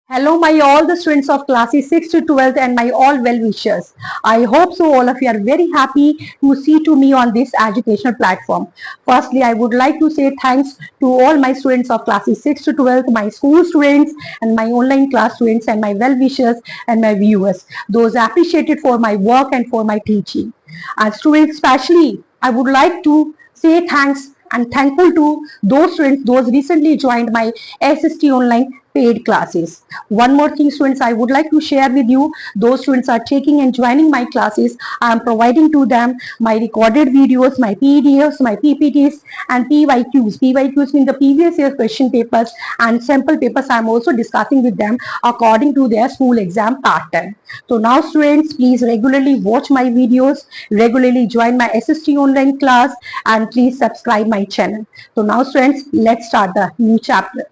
Hello, my all the students of classes 6 to 12th and my all well wishers. I hope so all of you are very happy to see to me on this educational platform. Firstly, I would like to say thanks to all my students of classes 6 to 12th, my school students and my online class students and my well wishers and my viewers. Those appreciated for my work and for my teaching. And students especially, I would like to say thanks and thankful to those students those recently joined my SST online paid classes. One more thing students I would like to share with you, those students are taking and joining my classes. I am providing to them my recorded videos, my PDFs, my PPTs and PYQs. PYQs mean the previous year question papers and sample papers I am also discussing with them according to their school exam pattern. So now students, please regularly watch my videos, regularly join my SST online class and please subscribe my channel. So now students, let's start the new chapter.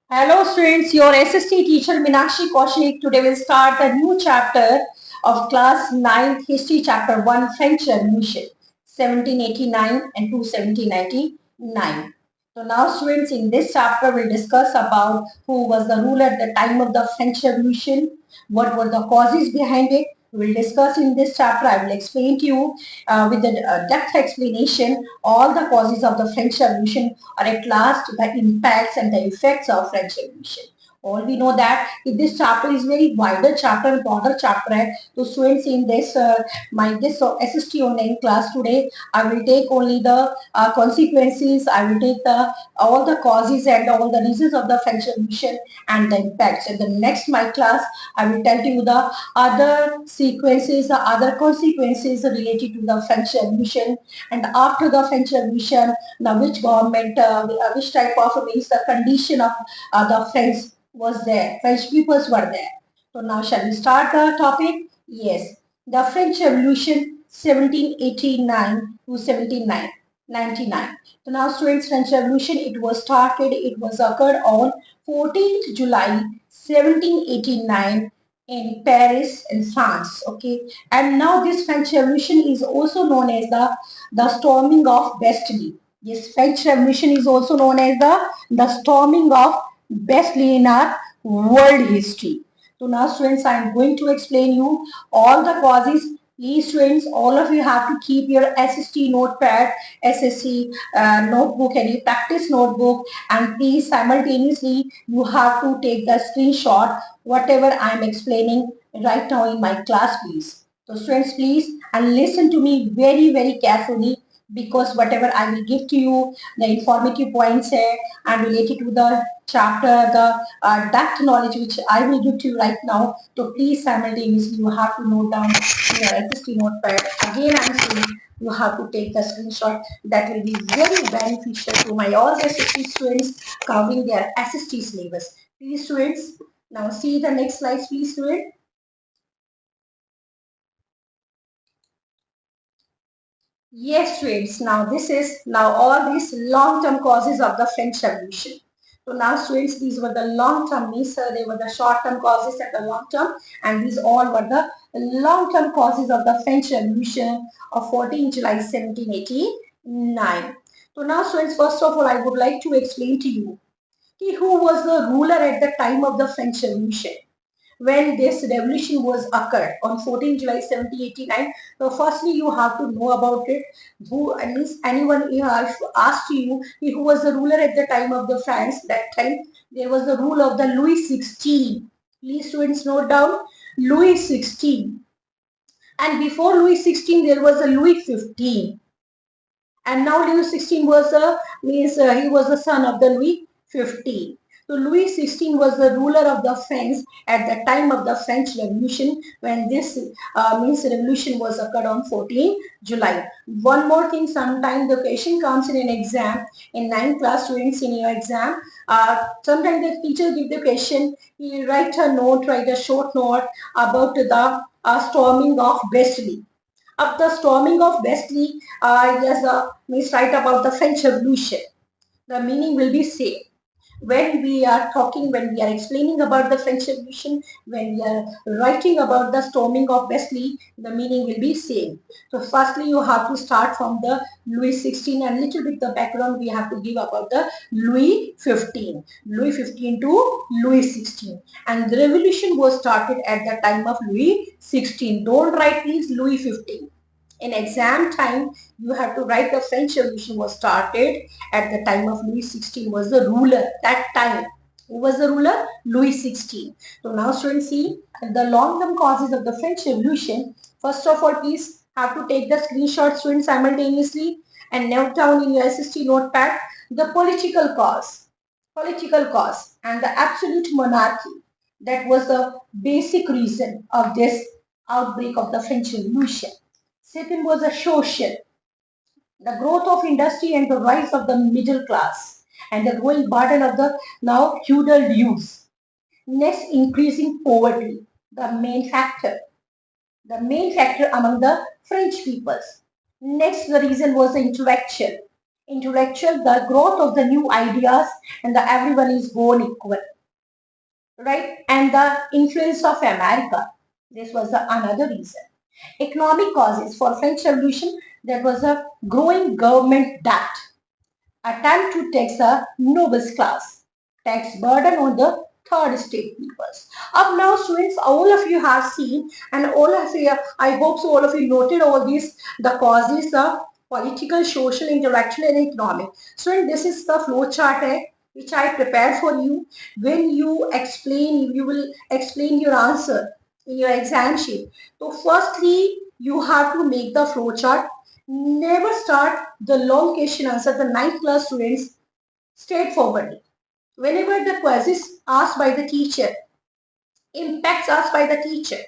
Hello students, your SST teacher Meenakshi Kaushik. Today we'll start a new chapter of class 9th history chapter 1 French Revolution 1789 and to 1799. So now students, in this chapter we'll discuss about who was the ruler at the time of the French Revolution, what were the causes behind it. We will discuss in this chapter. I will explain to you with the depth explanation all the causes of the French Revolution or at last the impacts and the effects of French Revolution. All we know that if this chapter is very wider chapter and broader chapter है, तो students in this this SST online class today, I will take only the consequences. I will take the all the causes and all the reasons of the French Revolution and the impacts. In the next my class, I will tell you the other sequences, the other consequences related to the French Revolution, and after the French Revolution, now which government, which type of means the condition of the French was there, French peoples were there. So now shall we start the topic? Yes, the French Revolution 1789 to 1799. So now students, French Revolution, it was occurred on 14th July 1789 in Paris in France. Okay, and now this French Revolution is also known as the storming of Bastille. This French Revolution is also known as the storming of Bastille in our world history. So now students, I am going to explain you all the causes. Please students, all of you have to keep your SST notepad, SSC notebook, any practice notebook, and please simultaneously you have to take the screenshot whatever I am explaining right now in my class, please. So students, please and listen to me very carefully, because whatever I will give to you, the informative points and related to the chapter, the depth knowledge which I will give to you right now. So please simultaneously you have to note down in your SST notepad. Again, I am saying you have to take the screenshot. That will be very beneficial to my all SST students covering their SST syllabus. Please students, now see the next slides, please students. Yes, students. Now this is now all these long-term causes of the French Revolution. So now students, these were the long-term means they were the short-term causes and the long-term, and these all were the long-term causes of the French Revolution of 14 July 1789. So now students, first of all, I would like to explain to you who was the ruler at the time of the French Revolution when this revolution was occurred on 14 July 1789. So firstly, you have to know about it. Who, at least anyone asked you who was the ruler at the time of the France, that time there was the rule of the Louis 16. Please students note down Louis 16. And before Louis 16 there was a Louis 15. And now Louis 16 was he was the son of the Louis 15. So Louis 16 was the ruler of the France at the time of the French Revolution, when this revolution was occurred on 14 July. One more thing, sometimes the question comes in an exam, in 9th class students in your exam, sometimes the teacher give the question, he write a short note about the storming of Bastille. Of the storming of Bastille, yes, means write about the French Revolution. The meaning will be same. when we are talking, when we are explaining about the French Revolution, when we are writing about the storming of Bastille, the meaning will be same. So firstly, you have to start from the Louis 16 and little bit the background we have to give about the Louis 15. Louis 15 to Louis 16. And the revolution was started at the time of Louis 16. Don't write please Louis 15. In exam time, you have to write the French Revolution was started at the time of Louis XVI was the ruler that time. Who was the ruler? Louis XVI. So now students see the long-term causes of the French Revolution. First of all, please have to take the screenshot students simultaneously and note down in your SST notepad the political cause and the absolute monarchy. That was the basic reason of this outbreak of the French Revolution. Second was a social, the growth of industry and the rise of the middle class and the growing burden of the now feudal dues. Next, increasing poverty, the main factor among the French peoples. Next, the reason was the intellectual, the growth of the new ideas and the everyone is born equal, right? And the influence of America. This was the another reason. Economic causes for French Revolution, there was a growing government debt, attempt to tax the nobles class, tax burden on the third estate peoples. Up now students, all of you have seen and all of you, I hope so all of you noted all these, the causes, the political, social, intellectual and economic. Students, this is the flow chart which I prepared for you. When you explain, you will explain your answer in your exam sheet. So firstly, you have to make the flow chart. Never start the long question answer, the 9th class students, straightforwardly. Whenever the quiz is asked by the teacher, impacts asked by the teacher.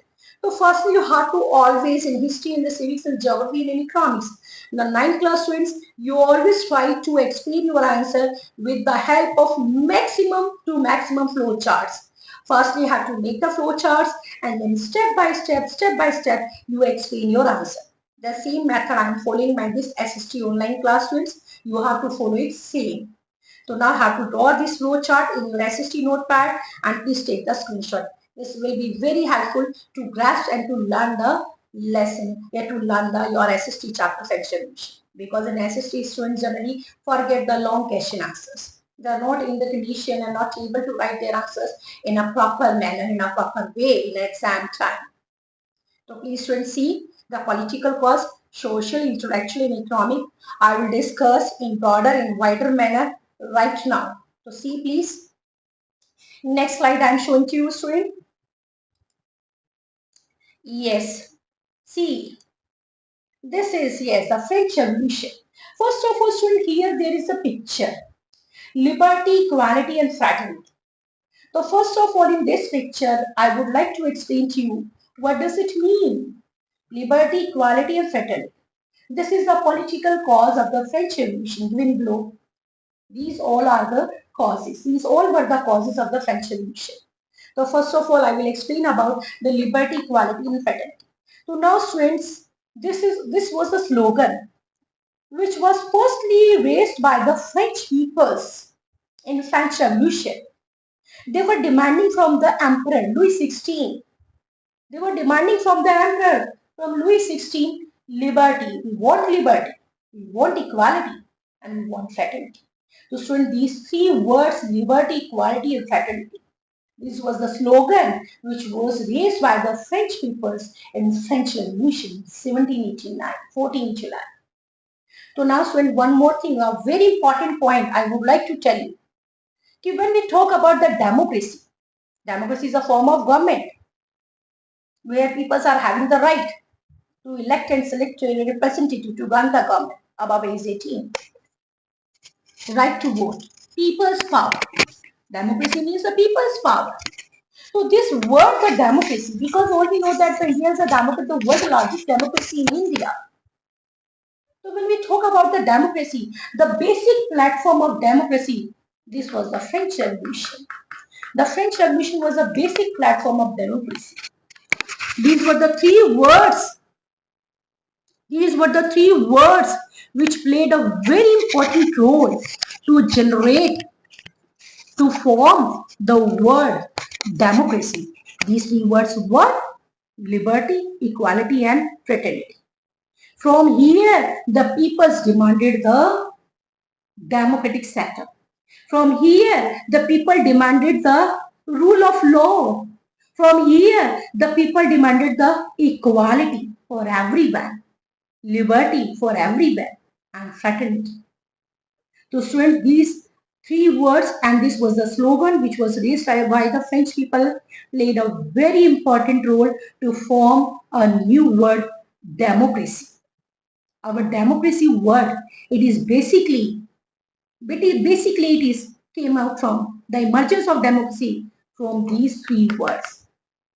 So firstly, you have to always in history and the civics and geography and in economics. The 9th class students, you always try to explain your answer with the help of maximum to maximum flow charts. Firstly, you have to make the flow charts and then step by step, you explain your answer. The same method I am following by this SST online class students, you have to follow it same. So now I have to draw this flow chart in your SST notepad and please take the screenshot. This will be very helpful to grasp and to learn the lesson, to learn your SST chapter section. Because in SST students generally forget the long question answers. They are not in the condition and not able to write their answers in a proper manner, in a proper way in exam time. So please students see the political cause, social, intellectual and economic. I will discuss in broader and wider manner right now. So see please. Next slide I am showing to you student. Yes. See. This is yes the French Revolution. First of all student, here there is a picture. Liberty, equality and fraternity. So first of all in this picture I would like to explain to you what does it mean. Liberty, equality and fraternity. This is the political cause of the French Revolution given below. These all are the causes. These all were the causes of the French Revolution. So first of all, I will explain about the liberty, equality and fraternity. So now students, this was the slogan which was firstly raised by the French peoples in French Revolution. They were demanding from the Emperor Louis XVI. They were demanding from the Emperor, from Louis XVI, liberty. We want liberty, we want equality and we want fraternity. So students, these three words, liberty, equality and fraternity, this was the slogan which was raised by the French peoples in French Revolution 1789, 14 July. So now students, one more thing, a very important point I would like to tell you. When we talk about the democracy, democracy is a form of government where people are having the right to elect and select a representative to run the government above age 18. Right to vote. People's power. Democracy means the people's power. So this word, the democracy, because all we know that India is a democracy, the world's largest democracy in India. So when we talk about the democracy, the basic platform of democracy, this was the French Revolution. The French Revolution was a basic platform of democracy. These were the three words. These were the three words which played a very important role to generate to form the word democracy. These three words were liberty, equality, and fraternity. From here, the peoples demanded the democratic setup. From here, the people demanded the rule of law. From here, the people demanded the equality for everyone, liberty for everyone, and fraternity. So, students, these three words, and this was the slogan which was raised by the French people, played a very important role to form a new word, democracy. Our democracy word, it is basically it is came out from the emergence of democracy from these three words.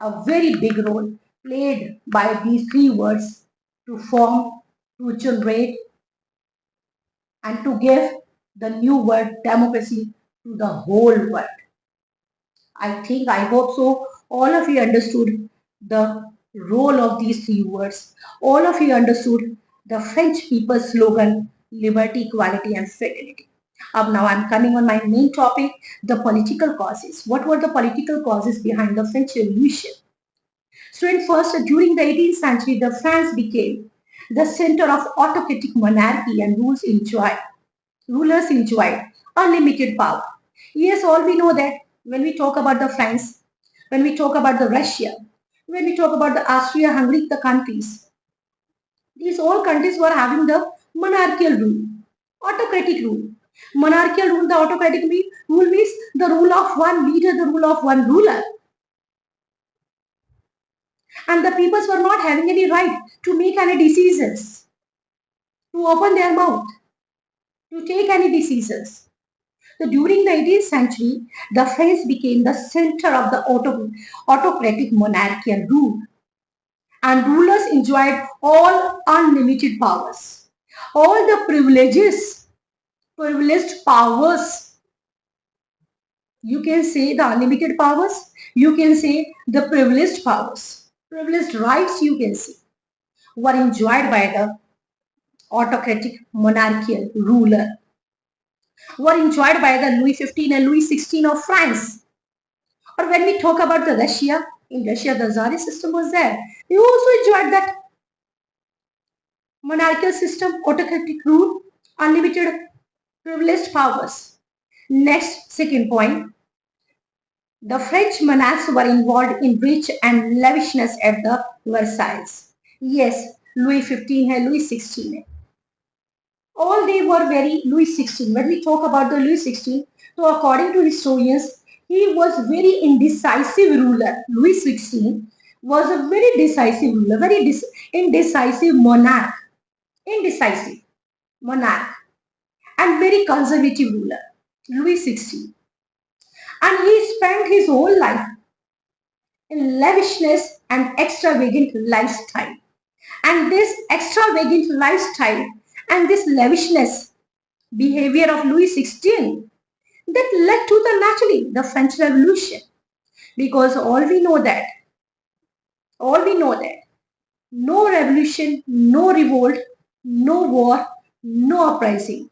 A very big role played by these three words to form, to generate, and to give the new word democracy to the whole world. I hope so, all of you understood the role of these three words. All of you understood the French people's slogan, liberty, equality, and fraternity. Now I'm coming on my main topic, the political causes. What were the political causes behind the French Revolution? So in first, during the 18th century, the France became the center of autocratic monarchy and rulers enjoyed unlimited power. Yes, all we know that when we talk about the France, when we talk about the Russia, when we talk about the Austria-Hungary, the countries, these all countries were having the monarchical rule, autocratic rule. Monarchical rule, the autocratic rule means the rule of one leader, the rule of one ruler. And the peoples were not having any right to make any decisions, to open their mouth, to take any decisions. So during the 18th century, the France became the center of the autocratic monarchical rule, and rulers enjoyed all unlimited powers, all the privileged powers. You can say the unlimited powers, you can say the privileged powers, privileged rights, you can say, were enjoyed by the autocratic monarchical ruler, were enjoyed by the Louis XV and Louis XVI of France. Or when we talk about the Russia, in Russia the Tsarist system was there. They also enjoyed that monarchical system, autocratic rule, unlimited privileged powers. Next, second point, the French monarchs were involved in rich and lavishness at the Versailles. Yes, Louis XV and Louis XVI. All they were very Louis XVI. When we talk about the Louis XVI, so according to historians, he was very indecisive ruler. Louis XVI was a very decisive ruler, very indecisive monarch, and very conservative ruler, Louis XVI. And he spent his whole life in lavishness and extravagant lifestyle. And this extravagant lifestyle and this lavishness behavior of Louis XVI that led to the French Revolution. Because all we know that no revolution, no revolt, no war, no uprising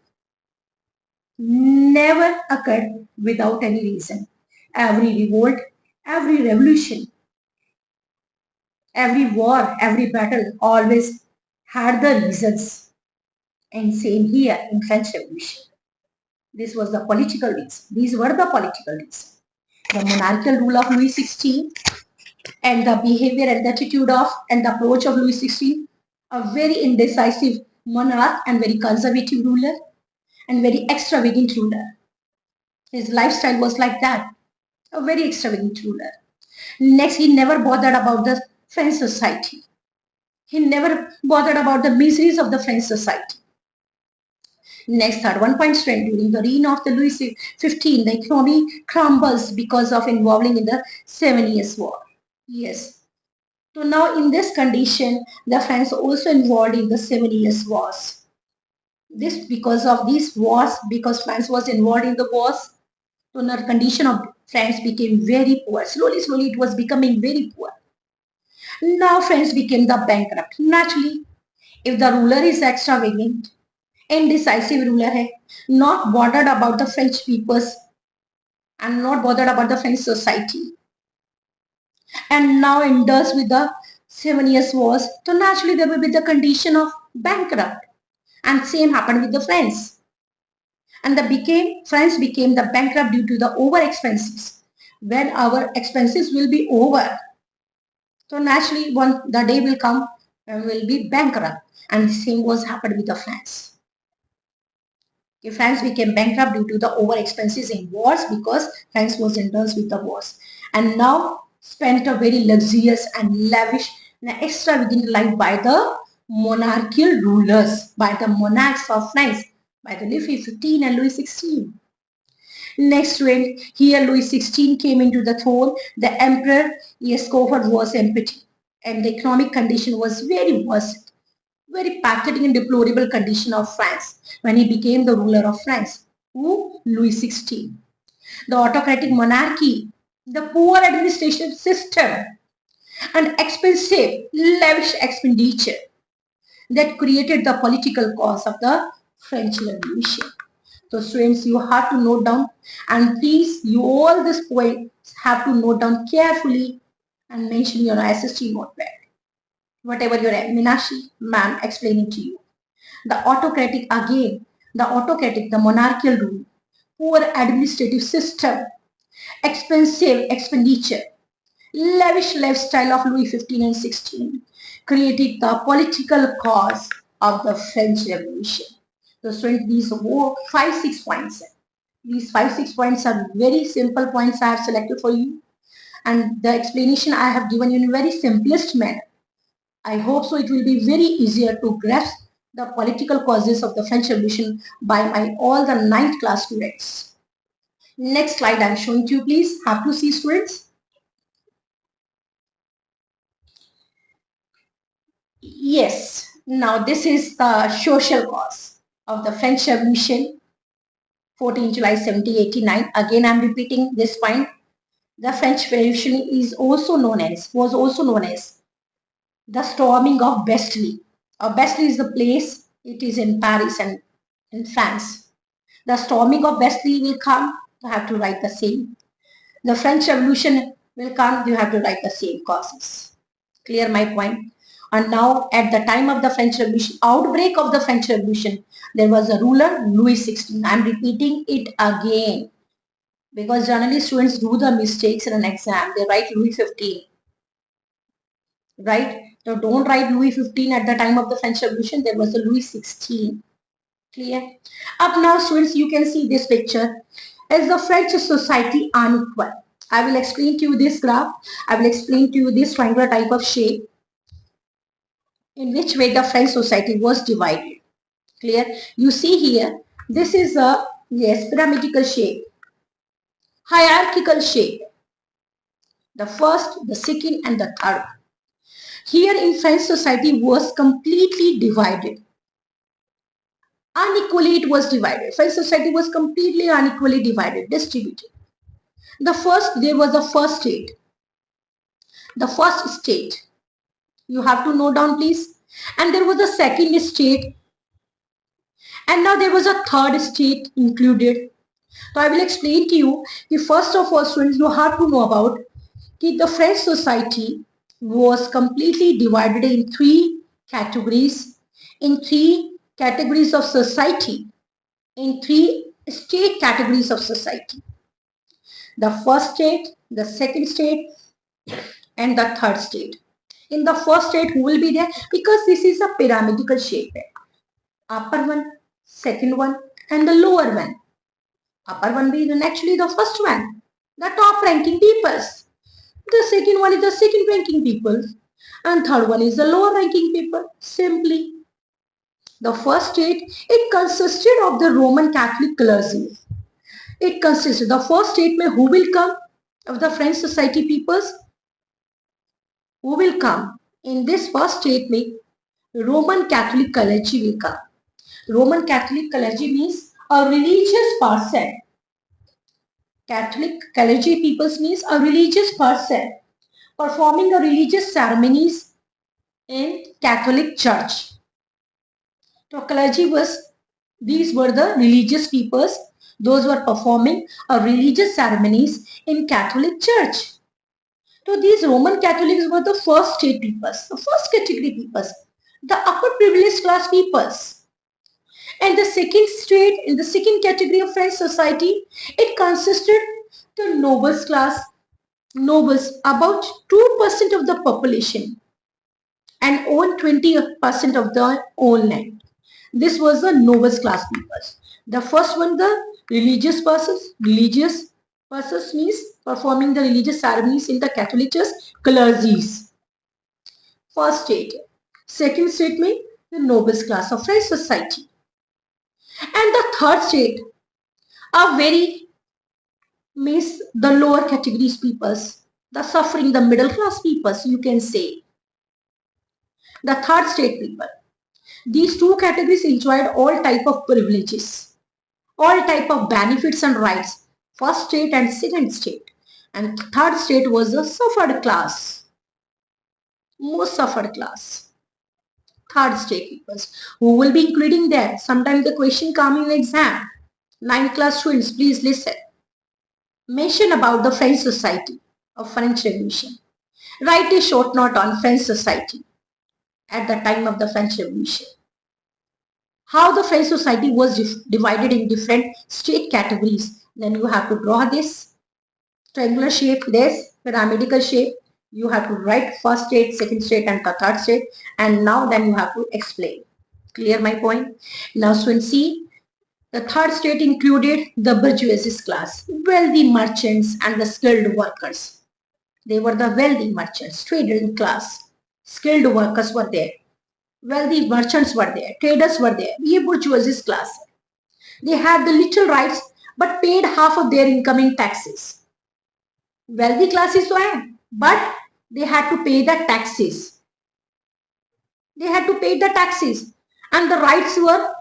never occurred without any reason. Every revolt, every revolution, every war, every battle always had the reasons. And same here in French Revolution. This was the political reason. These were the political reasons. The monarchical rule of Louis XVI and the behavior and the attitude of and the approach of Louis XVI, a very indecisive monarch and very conservative ruler and very extravagant ruler. His lifestyle was like that, a very extravagant ruler. Next, he never bothered about the French society. He never bothered about the miseries of the French society. Next, third one point, strength. During the reign of the Louis XV, the economy crumbles because of involving in the 7 Years' War. Yes. So now in this condition, the France also involved in the 7 Years' Wars. This because of these wars, because France was involved in the wars, so the condition of France became very poor. Slowly it was becoming very poor. Now France became the bankrupt. Naturally, if the ruler is extravagant, indecisive ruler hai, not bothered about the French people's and not bothered about the French society, and now endures with the 7 years wars. So naturally there will be the condition of bankrupt, and same happened with the French. And France became the bankrupt due to the over expenses. When our expenses will be over, so naturally one the day will come and will be bankrupt, and the same was happened with the France. France became bankrupt due to the over expenses in wars because France was indulged with the wars, and now spent a very luxurious and lavish and extravagant life by the monarchical rulers, by the monarchs of France, by the Louis XV and Louis XVI. Next when here Louis XVI came into the throne, the emperor Escofford was empty, and the economic condition was very worst, very pathetic and deplorable condition of France when he became the ruler of France. Who? Louis XVI. The autocratic monarchy, the poor administration system, and expensive, lavish expenditure that created the political cause of the French Revolution. So students, you have to note down, and please, you all these points have to note down carefully and mention your SST notepad. Whatever your Meenakshi ma'am explaining to you. The autocratic again, the monarchical rule, poor administrative system, expensive expenditure, lavish lifestyle of Louis XV and XVI created the political cause of the French Revolution. So students, these are 5-6 points. These 5-6 points are very simple points I have selected for you, and the explanation I have given you in very simplest manner. I hope so it will be very easier to grasp the political causes of the French Revolution by my all the 9th class students. Next slide I am showing to you, please. Have to see, students. Yes, now this is the social cause of the French Revolution, 14 July 1789. Again, I am repeating this point. The French Revolution was also known as the storming of Bastille. Bastille is the place, it is in Paris and in France. The storming of Bastille will come, you have to write the same. The French Revolution will come, you have to write the same causes. Clear my point? And now at the time of the French Revolution, outbreak of the French Revolution, there was a ruler, Louis XVI. I am repeating it again because generally students do the mistakes in an exam. They write Louis XV. Right? So don't write Louis XV at the time of the French Revolution. There was a Louis XVI. Clear? Up now, students, you can see this picture. Is the French society unequal? I will explain to you this graph. I will explain to you this triangular type of shape. In which way the French society was divided. Clear? You see here, this is a pyramidal shape, hierarchical shape. The first, the second, and the third. Here in French society was completely divided. Unequally it was divided. French society was completely unequally divided, distributed. There was a first state. The first state, you have to note down please. And there was a second state. And now there was a third state included. So I will explain to you. First of all, students, you have to know about the French society was completely divided in 3 categories, in 3 categories of society, in 3 state categories of society. The first state, the second state, and the third state. In the first state, who will be there? Because this is a pyramidal shape. Upper one, second one, and the lower one. Upper one is actually the first one, the top ranking peoples. The second one is the second ranking people, and third one is the lower ranking people. Simply, the first state, it consisted of the Roman Catholic clergy. It consisted, the first state mein who will come of the French society peoples? Who will come? In this first state mein, Roman Catholic clergy will come. Roman Catholic clergy means a religious person. Catholic clergy peoples means a religious person performing a religious ceremonies in Catholic Church. So clergy these were the religious peoples those who are performing religious ceremonies in Catholic Church. So these Roman Catholics were the first state peoples, the first category peoples, the upper privileged class peoples. And the second state, in the second category of French society, it consisted the nobles class, nobles, about 2% of the population, and own 20% of the own land. This was the nobles class peoples. The first one, the religious persons. Religious persons means performing the religious ceremonies in the Catholic Church, clergies. First state. Second state means the nobles class of French society. And the third state are very means the lower categories peoples, the suffering, the middle class peoples, you can say. The third state people. These two categories enjoyed all type of privileges, all type of benefits and rights, first state and second state. And third state was the suffered class, most suffered class. Third state peoples, who will be including there. Sometimes the question come in exam. 9th class students, please listen. Mention about the French society of French Revolution. Write a short note on French society at the time of the French Revolution. How the French society was divided in different state categories. Then you have to draw this triangular shape, this pyramidal shape. You have to write first state, second state and the third state, and now then you have to explain. Clear my point? Now students, see, the third state included the bourgeoisie class, wealthy merchants and the skilled workers. They were the wealthy merchants, trading class. Skilled workers were there. Wealthy merchants were there. Traders were there. ये bourgeoisie class. They had the little rights but paid half of their income in taxes. Wealthy classes तो हैं, but they had to pay the taxes. They had to pay the taxes, and the rights were,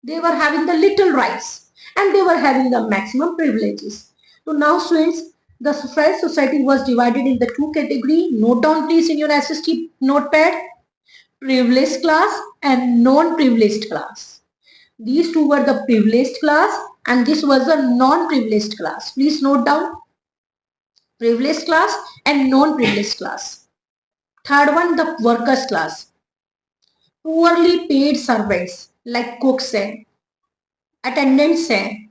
they were having the little rights and they were having the maximum privileges. So now students, the French society was divided in the two categories. Note down please in your SST notepad. Privileged class and non-privileged class. These two were the privileged class and this was the non-privileged class. Please note down. Privileged class and non-privileged class. Third one, the workers class. Poorly paid servants like cooks हैं, attendants हैं,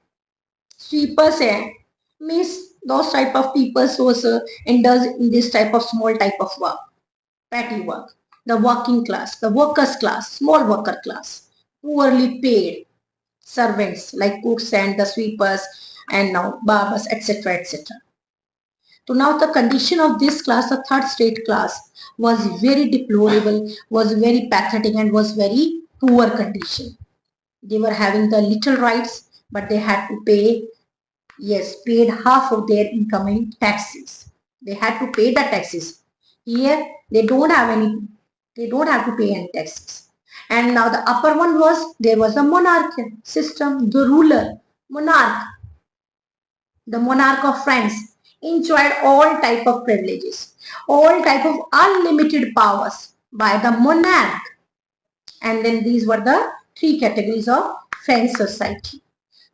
sweepers हैं, means those type of people who indulge in this type of small type of work, petty work. The working class, the workers class, small worker class, poorly paid servants like cooks and the sweepers and now barbers, etc., etc. So now the condition of this class, the third state class, was very deplorable, was very pathetic and was very poor condition. They were having the little rights, but they had to pay, yes, paid half of their income in taxes. They had to pay the taxes. Here, they don't have any, they don't have to pay any taxes. And now the upper one was, there was a monarch system, the ruler, monarch. The monarch of France enjoyed all type of privileges, all type of unlimited powers by the monarch. And then these were the three categories of French society.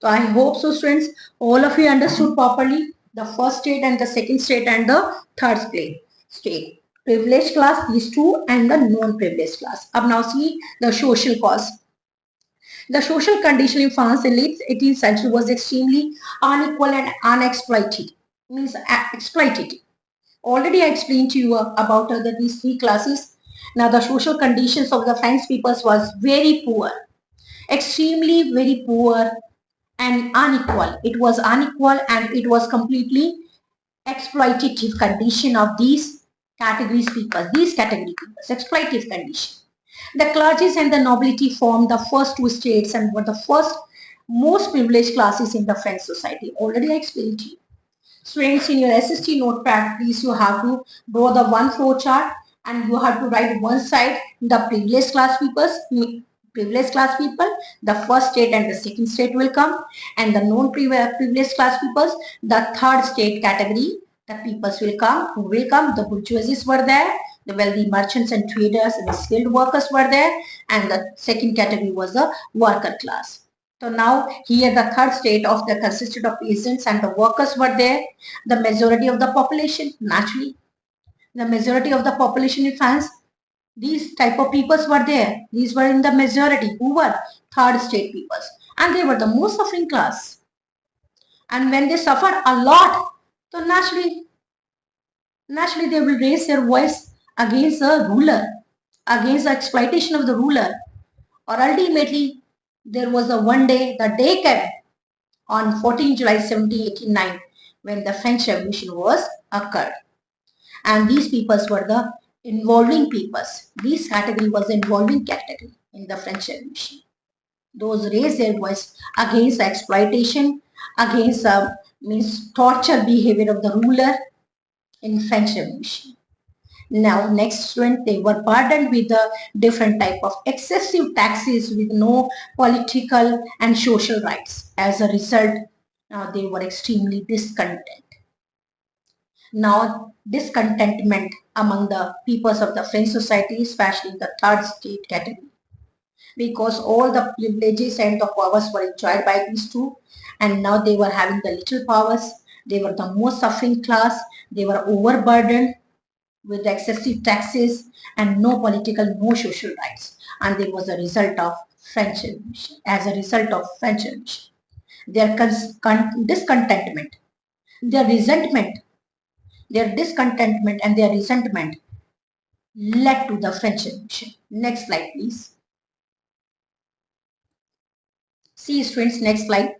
So I hope so students, all of you understood properly the first state and the second state and the third state. Privileged class, these two, and the non-privileged class. अब now see the social cause. The social condition in France in late 18th century was extremely unequal and unexploited. Means exploitative. Already I explained to you about these three classes. Now the social conditions of the French peoples was very poor, extremely very poor and unequal. It was unequal and it was completely exploitative condition of these categories people, these category people, exploitative condition. The clergy and the nobility formed the first two states and were the first most privileged classes in the French society. Already I explained to you. Students, in your SST notepad, please you have to draw the one flow chart and you have to write one side the privileged class people, the first state and the second state will come, and the non-privileged class peoples, the third state category, the peoples will come. Who will come? The bourgeoisie were there, the wealthy merchants and traders and the skilled workers were there, and the second category was the worker class. So now here the third state of the consisted of peasants and the workers were there. The majority of the population, naturally, the majority of the population in France, these type of peoples were there. These were in the majority who were third state peoples, and they were the most suffering class. And when they suffered a lot, so naturally they will raise their voice against the ruler, against the exploitation of the ruler. Or ultimately, there was a one day, the day came on 14 July 1789 when the French Revolution was occurred. And these peoples were the involving peoples. This category was the involving category in the French Revolution. Those raised their voice against the exploitation, against the means torture behavior of the ruler in French Revolution. Now, next student, they were burdened with a different type of excessive taxes with no political and social rights. As a result, they were extremely discontent. Now, discontentment among the peoples of the French society, especially the third state category, because all the privileges and the powers were enjoyed by these two, and now they were having the little powers. They were the most suffering class. They were overburdened with excessive taxes and no political, no social rights. And there was a result of French Revolution. As a result of French Revolution, their discontentment, their resentment, their discontentment and their resentment led to the French Revolution. Next slide, please. See, students, next slide.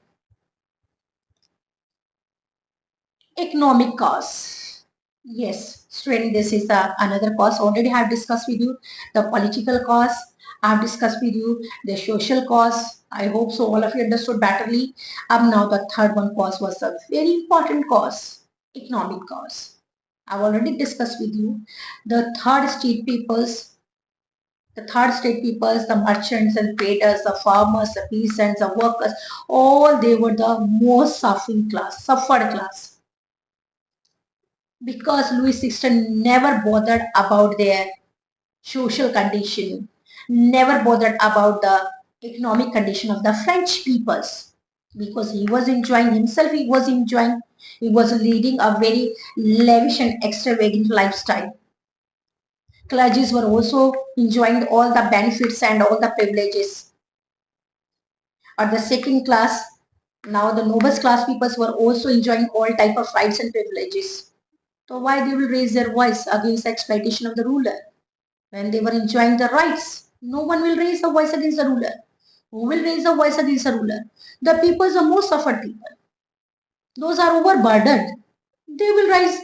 Economic cause. Yes, student, this is another cause. Already I have discussed with you the political cause. I have discussed with you the social cause. I hope so all of you understood betterly. Now the third one cause was a very important cause, economic cause. I've already discussed with you the third state peoples, the merchants and traders, the farmers, the peasants, the workers, all they were the most suffering class, suffered class. Because Louis XVI never bothered about their social condition, never bothered about the economic condition of the French peoples. Because he was enjoying himself, he was leading a very lavish and extravagant lifestyle. Clergies were also enjoying all the benefits and all the privileges. Or the second class, now the nobles class peoples were also enjoying all type of rights and privileges. So why they will raise their voice against the exploitation of the ruler? When they were enjoying the rights, no one will raise a voice against the ruler. Who will raise a voice against the ruler? The people, the most suffered people. Those are overburdened. They will raise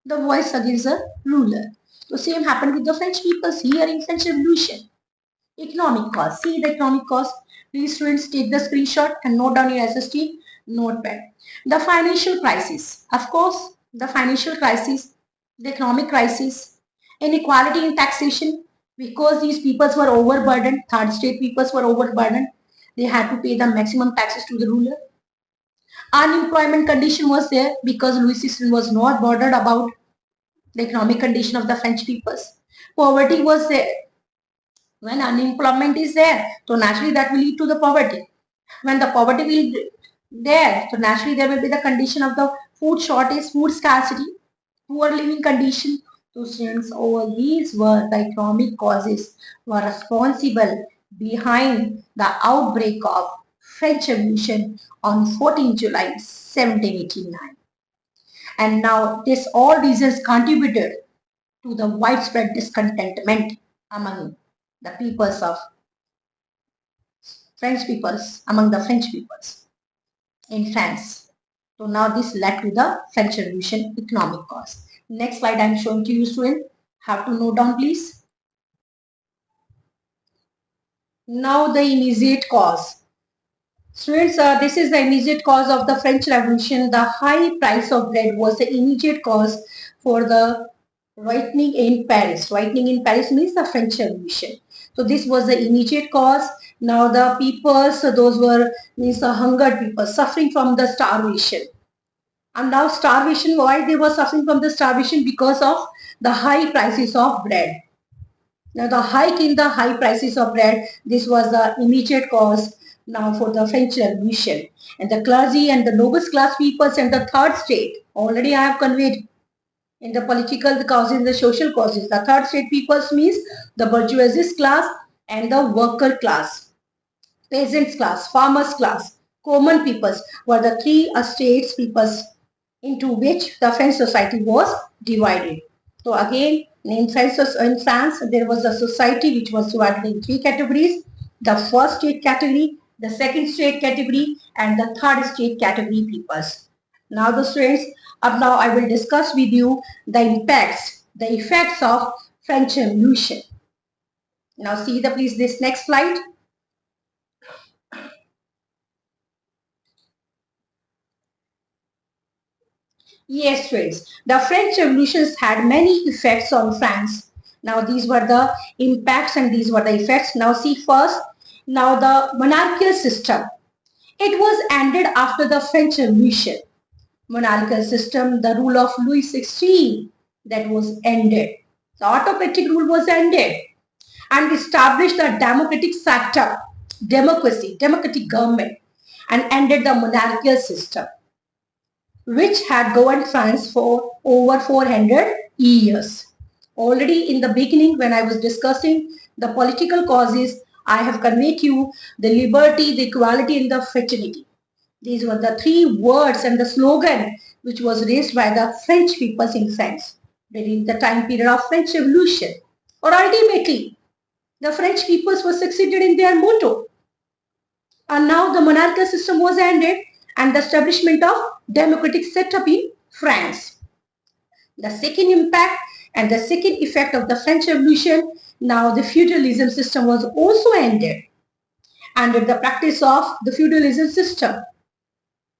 the voice against the ruler. The same happened with the French peoples here in French Revolution. Economic cause. See the economic cause. Please students take the screenshot and note down your SST notepad. The financial crisis. Of course, the financial crisis, the economic crisis, inequality in taxation, because these peoples were overburdened, third state peoples were overburdened. They had to pay the maximum taxes to the ruler. Unemployment condition was there because Louis XVI was not bothered about the economic condition of the French peoples. Poverty was there. When unemployment is there, so naturally that will lead to the poverty. When the poverty will be there, so naturally there will be the condition of the food shortage, food scarcity, poor living condition. So since all these were the economic causes were responsible behind the outbreak of French Revolution on 14 July 1789. And now this all reasons contributed to the widespread discontentment among the peoples of French peoples, among the French peoples in France. So now this led to the French Revolution economic cause. Next slide I am showing to you, student. Have to note down, please. Now the immediate cause. Students, this is the immediate cause of the French Revolution. The high price of bread was the immediate cause for the rioting in Paris. Rioting in Paris means the French Revolution. So this was the immediate cause. Now the people, so those were means the hungered people suffering from the starvation. And now starvation, why they were suffering from the starvation? Because of the high prices of bread. Now the hike in the high prices of bread, this was the immediate cause Now for the French Revolution, and the clergy and the nobles class peoples and the third state, already I have conveyed in the political causes and the social causes. The third state peoples means the bourgeoisie class and the worker class, peasants class, farmers class, common peoples were the three states peoples into which the French society was divided. So again, in France, there was a society which was divided in three categories: the first state category, the second state category, and the third state category peoples. Now the students, up now I will discuss with you the impacts, the effects of French Revolution. Now see the please this next slide. Yes, friends. The French revolutions had many effects on France. Now, these were the impacts and these were the effects. Now, see first, now the monarchical system. It was ended after the French Revolution. Monarchical system, the rule of Louis XVI, that was ended. The autocratic rule was ended and established the democratic setup, democratic government, and ended the monarchical system, which had governed France for over 400 years. Already in the beginning, when I was discussing the political causes, I have conveyed to you the liberty, the equality, and the fraternity. These were the three words and the slogan which was raised by the French peoples in France during the time period of French Revolution. Or ultimately, the French peoples were succeeded in their motto, and now the monarchical system was ended and the establishment of democratic setup in France. The second impact and the second effect of the French Revolution, now the feudalism system was also ended. Under the practice of the feudalism system,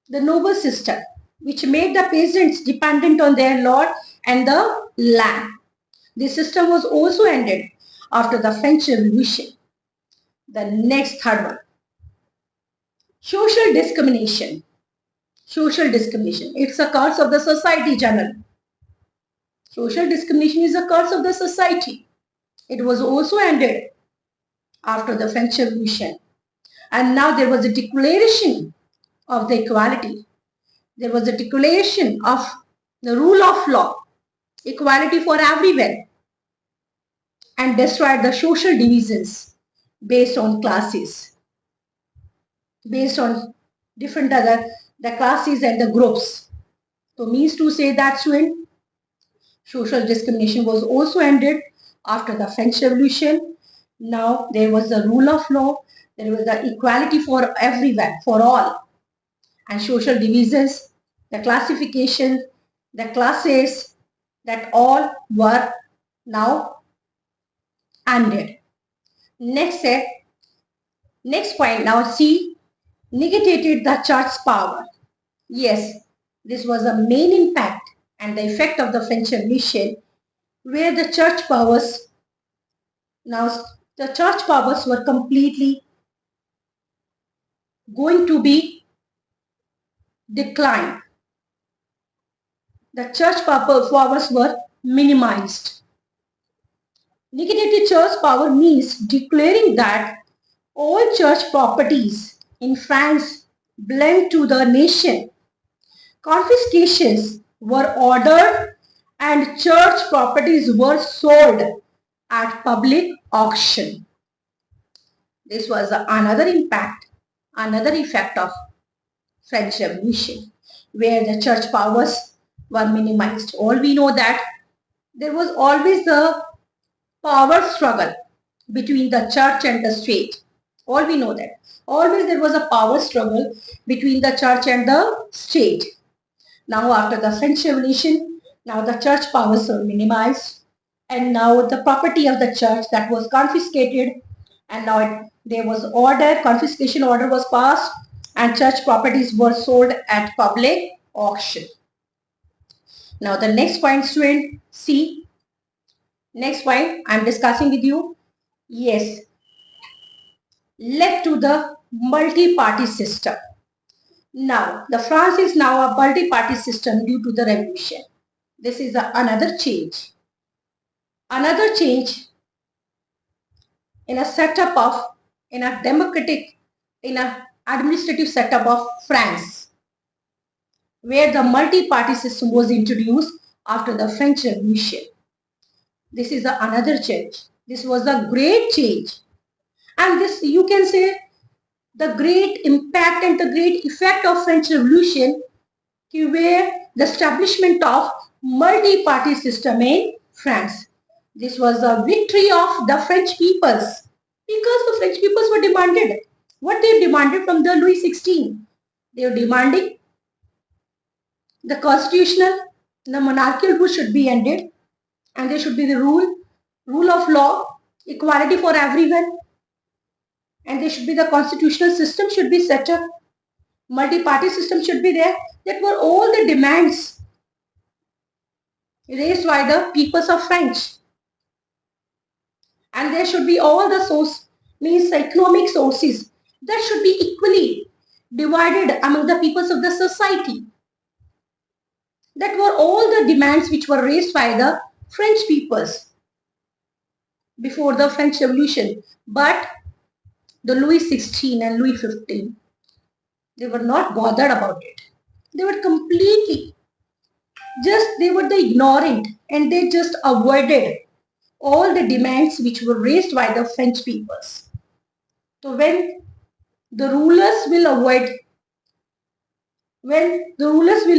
the noble system, which made the peasants dependent on their lord and the land. This system was also ended after the French Revolution. The next third one, social discrimination. Social discrimination. It's a curse of the society, generally. Social discrimination is a curse of the society. It was also ended after the French Revolution. And now there was a declaration of the equality. There was a declaration of the rule of law, equality for everyone, and destroyed the social divisions based on classes, based on different other the classes and the groups. So means to say that student, social discrimination was also ended after the French Revolution. Now there was the rule of law, there was the equality for everyone, for all, and social divisions, the classification, the classes, that all were now ended. Next step, next point, now see, negated the church's power. Yes, this was a main impact and the effect of the French Revolution, where the church powers, now the church powers were completely going to be declined. The church powers were minimized. Negated church power means declaring that all church properties in France belonged to the nation. Confiscations were ordered and church properties were sold at public auction. This was another impact, another effect of French Revolution, where the church powers were minimized. All we know that there was always the power struggle between the church and the state. All we know that. Always there was a power struggle between the church and the state. Now after the French Revolution, now the church powers were minimized, and now the property of the church that was confiscated, and now there was order, confiscation order was passed, and church properties were sold at public auction. Now the next point, student, see, next point I am discussing with you. Yes, led to the multi-party system. Now, the France is now a multi-party system due to the revolution. This is another change. Another change in a setup of, in a democratic in an administrative setup of France, where the multi-party system was introduced after the French Revolution. This is another change. This was a great change. And this, you can say, the great impact and the great effect of French Revolution were the establishment of multi-party system in France. This was a victory of the French peoples because the French peoples were demanded. What they demanded from the Louis XVI? They were demanding the constitutional, the monarchical rule should be ended, and there should be the rule of law, equality for everyone, and there should be the constitutional system should be set up, multi-party system should be there. That were all the demands raised by the peoples of France. And there should be all the economic sources that should be equally divided among the peoples of the society. That were all the demands which were raised by the French peoples before the French Revolution. But the Louis XVI and Louis XV, they were not bothered about it. They were completely, they were the ignorant, and they just avoided all the demands which were raised by the French peoples. So when the rulers will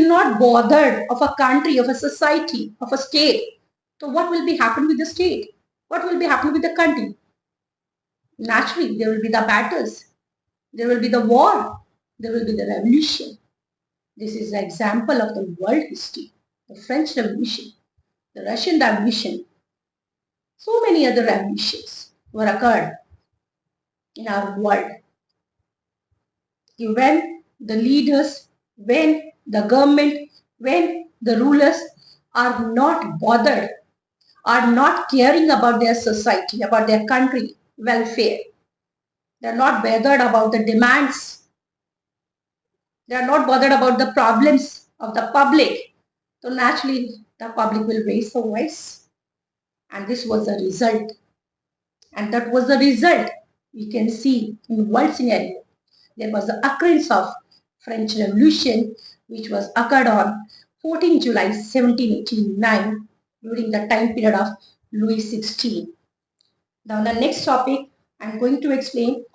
not bother of a country, of a society, of a state, so what will be happen with the state? What will be happening with the country? Naturally, there will be the battles, there will be the war, there will be the revolution. This is an example of the world history. The French Revolution, the Russian Revolution, so many other revolutions were occurred in our world. When the leaders, when the government, when the rulers are not bothered, are not caring about their society, about their country welfare, they are not bothered about the demands, they are not bothered about the problems of the public, so naturally the public will raise the voice. And this was the result. And that was the result we can see in world scenario. There was the occurrence of French Revolution, which was occurred on 14 July 1789 during the time period of Louis XVI. Now the next topic I'm going to explain.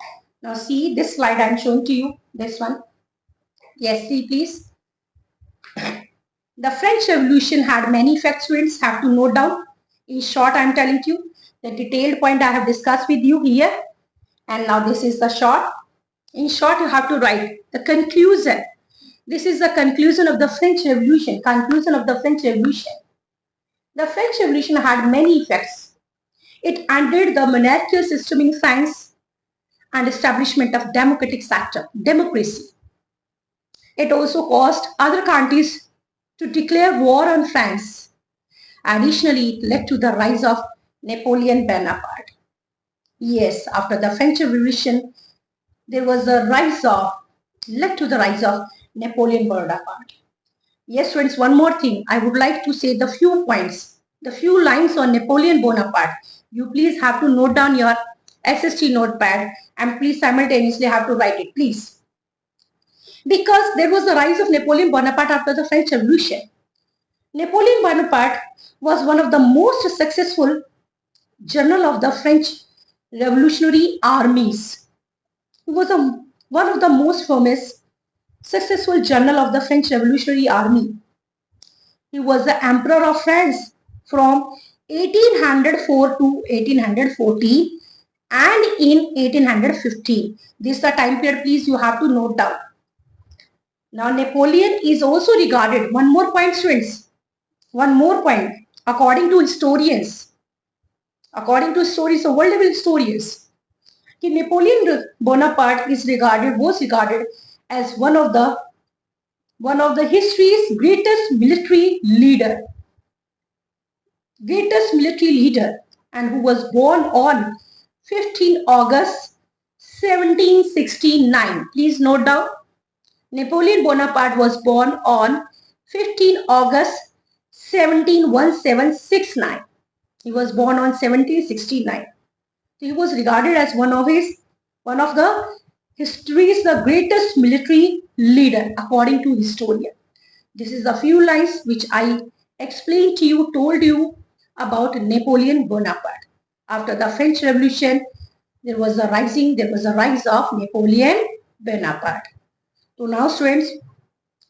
Now see this slide I'm showing to you, this one. Yes, see please. The French Revolution had many effects, students have to note down. In short, I'm telling you the detailed point I have discussed with you here. And now this is the short. In short, you have to write the conclusion. This is the conclusion of the French Revolution. Conclusion of the French Revolution. The French Revolution had many effects. It ended the monarchical system in France and establishment of democratic sector, democracy. It also caused other countries to declare war on France. Additionally, it led to the rise of Napoleon Bonaparte. Yes, after the French Revolution, there was led to the rise of Napoleon Bonaparte. Yes, friends, one more thing. I would like to say the few points, the few lines on Napoleon Bonaparte. You please have to note down your SST notepad and please simultaneously have to write it, please. Because there was the rise of Napoleon Bonaparte after the French Revolution. Napoleon Bonaparte was one of the most successful general of the French revolutionary armies. He was one of the most famous, successful general of the French Revolutionary Army. He was the Emperor of France from 1804 to 1814 and in 1815. This is the time period, please, you have to note down. Now, Napoleon is also regarded, one more point, students, one more point, according to historians, so world level historians, Napoleon Bonaparte was regarded as one of the history's greatest military leader, and who was born on 15 August 1769. Please note down, Napoleon Bonaparte was born on 15 August 1769. He was born on 1769. He was regarded as one of the History is the greatest military leader according to historian. This is a few lines which I explained to you, told you about Napoleon Bonaparte. After the French Revolution, there was a rise of Napoleon Bonaparte. So now students,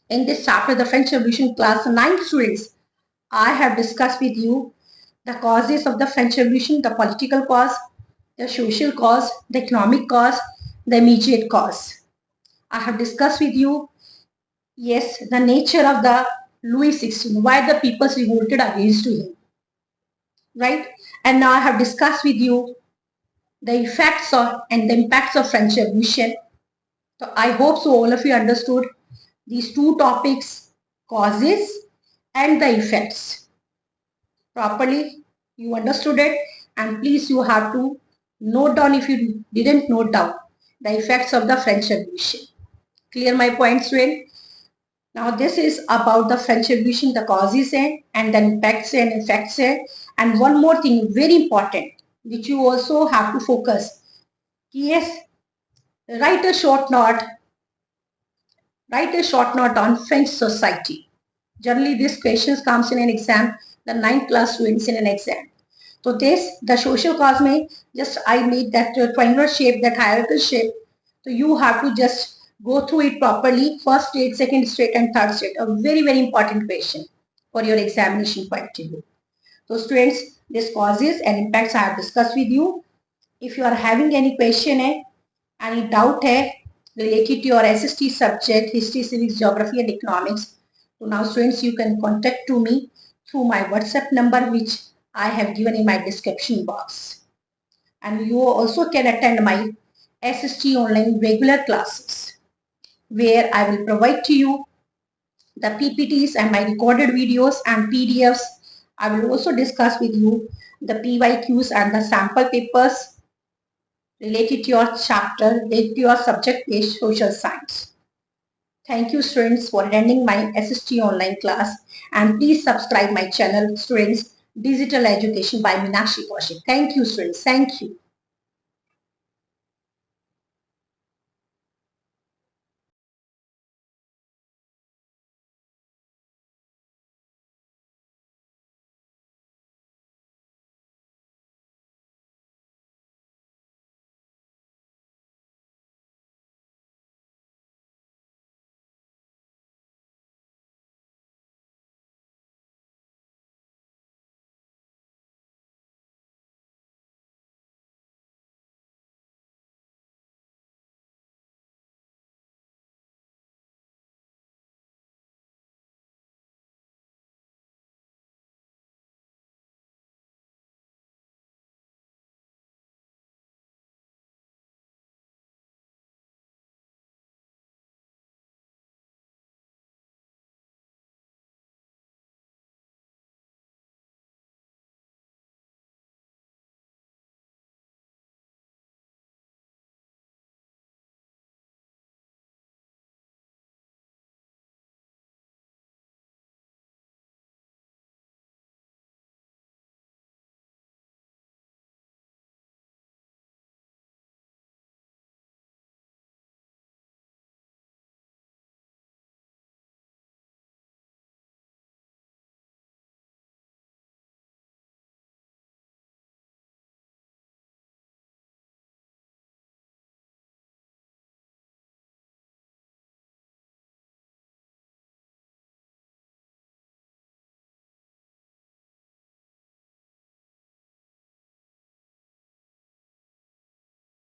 in this chapter, the French Revolution, class 9 students, I have discussed with you the causes of the French Revolution, the political cause, the social cause, the economic cause, the immediate cause. I have discussed with you, yes, the nature of the Louis XVI, why the people revolted against him, right? And now I have discussed with you the effects of and the impacts of French Revolution. So I hope so all of you understood these two topics, causes and the effects properly. You understood it, and please you have to note down if you didn't note down the effects of the French Revolution. Clear my points, well? Now this is about the French Revolution, the causes and the impacts and effects. And one more thing very important which you also have to focus. Yes, write a short note. Write a short note on French society. Generally this questions comes in an exam, the 9th class students in an exam. So this, the social cause may just I made that triangular shape, that hierarchical shape. So you have to just go through it properly. First state, second state and third state. A very, very important question for your examination point of view. So students, this causes and impacts I have discussed with you. If you are having any question, any doubt related to your SST subject, history, civics, geography and economics. So now students, you can contact to me through my WhatsApp number which I have given in my description box. And you also can attend my SST online regular classes where I will provide to you the PPTs and my recorded videos and PDFs. I will also discuss with you the PYQs and the sample papers related to your chapter, related to your subject-based social science. Thank you students for attending my SST online class, and please subscribe my channel students Digital Education by Meenakshi Kaushik. Thank you students. Thank you.